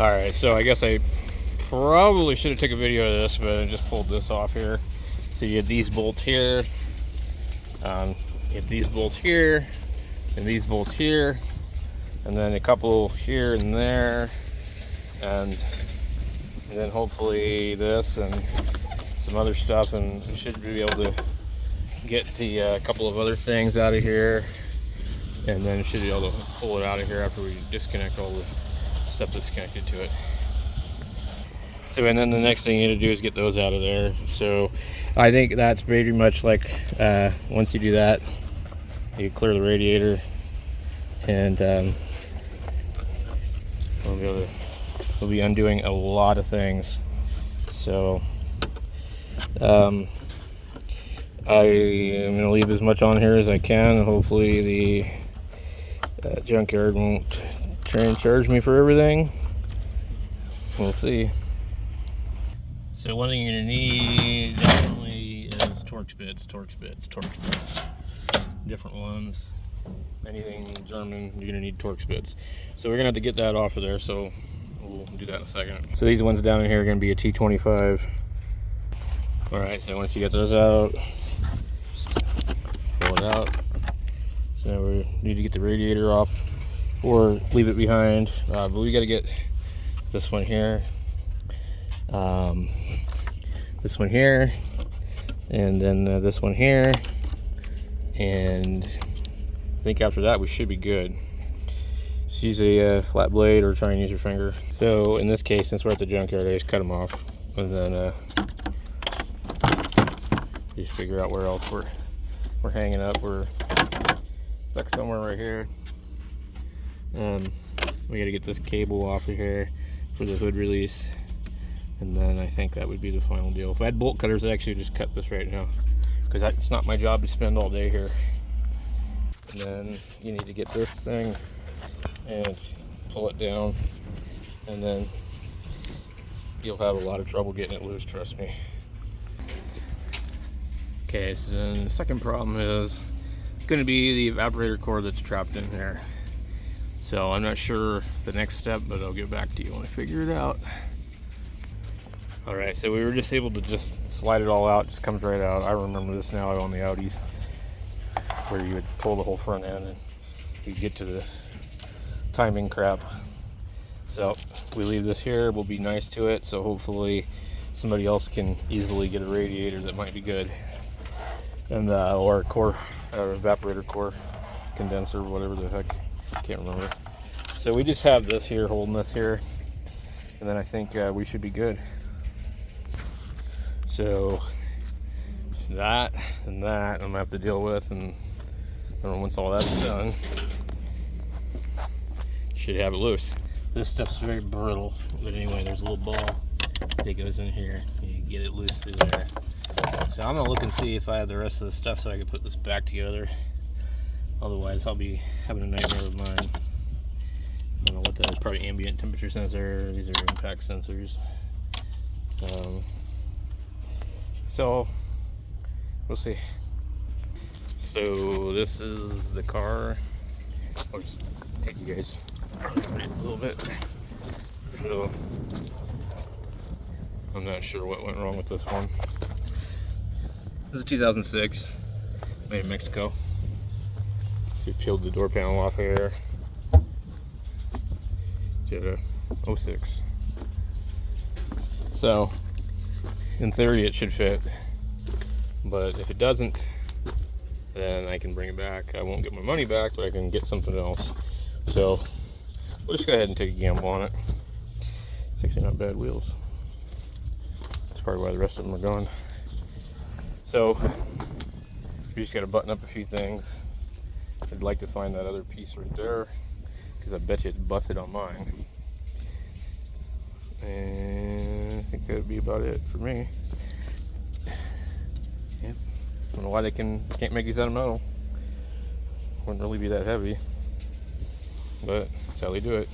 Alright, so I guess I probably should have took a video of this, but I just pulled this off here. So you have these bolts here, you have these bolts here, and these bolts here, and then a couple here and there, and then hopefully this and some other stuff, and we should be able to get the couple of other things out of here, and then should be able to pull it out of here after we disconnect all the stuff that's connected to it. So, and then the next thing you need to do is get those out of there. So I think that's pretty much like once you do that, you clear the radiator, and we'll be undoing a lot of things. So I am going to leave as much on here as I can, and hopefully the junkyard won't try and charge me for everything. We'll see. So one thing you're going to need definitely is Torx bits. Different ones. Anything German, you're going to need Torx bits. So we're going to have to get that off of there, so we'll do that in a second. So these ones down in here are going to be a T25. Alright, so once you get those out, pull it out. So now we need to get the radiator off or leave it behind. But we got to get this one here, this one here, and then this one here, and I think after that we should be good. Just use a flat blade or try and use your finger. So in this case, since we're at the junkyard, I just cut them off, and then just figure out where else we're hanging up. We're stuck somewhere right here. We got to get this cable off of here for the hood release, and then I think that would be the final deal. If I had bolt cutters, I'd actually just cut this right now, because it's not my job to spend all day here. And then you need to get this thing and pull it down, and then you'll have a lot of trouble getting it loose, trust me. Okay, so then the second problem is going to be the evaporator core that's trapped in here. So I'm not sure the next step, but I'll get back to you when I figure it out. Alright, so we were just able to just slide it all out, just comes right out. I remember this now on the Audis, where you would pull the whole front end and you get to the timing crap. So we leave this here, we'll be nice to it, so hopefully somebody else can easily get a radiator that might be good. And or a core, evaporator core, condenser, whatever the heck, I can't remember. So we just have this here holding this here, and then I think we should be good. So that and that I'm gonna have to deal with, and once all that's done, should have it loose. This stuff's very brittle, but anyway, there's a little ball that goes in here. You get it loose through there. So I'm gonna look and see if I have the rest of the stuff so I can put this back together. Otherwise, I'll be having a nightmare of mine. I don't know what that is. Probably ambient temperature sensor. These are impact sensors. So we'll see. So this is the car. I'll just take you guys around it a little bit. So I'm not sure what went wrong with this one. This is a 2006, made in Mexico. We peeled the door panel off here. Jetta 06. So, in theory it should fit, but if it doesn't, then I can bring it back. I won't get my money back, but I can get something else. So, we'll just go ahead and take a gamble on it. It's actually not bad wheels. That's probably why the rest of them are gone. So, we just got to button up a few things. I'd like to find that other piece right there, because I bet you it's busted on mine. And I think that would be about it for me. Yep. I don't know why they can't make these out of metal. Wouldn't really be that heavy, but that's how they do it.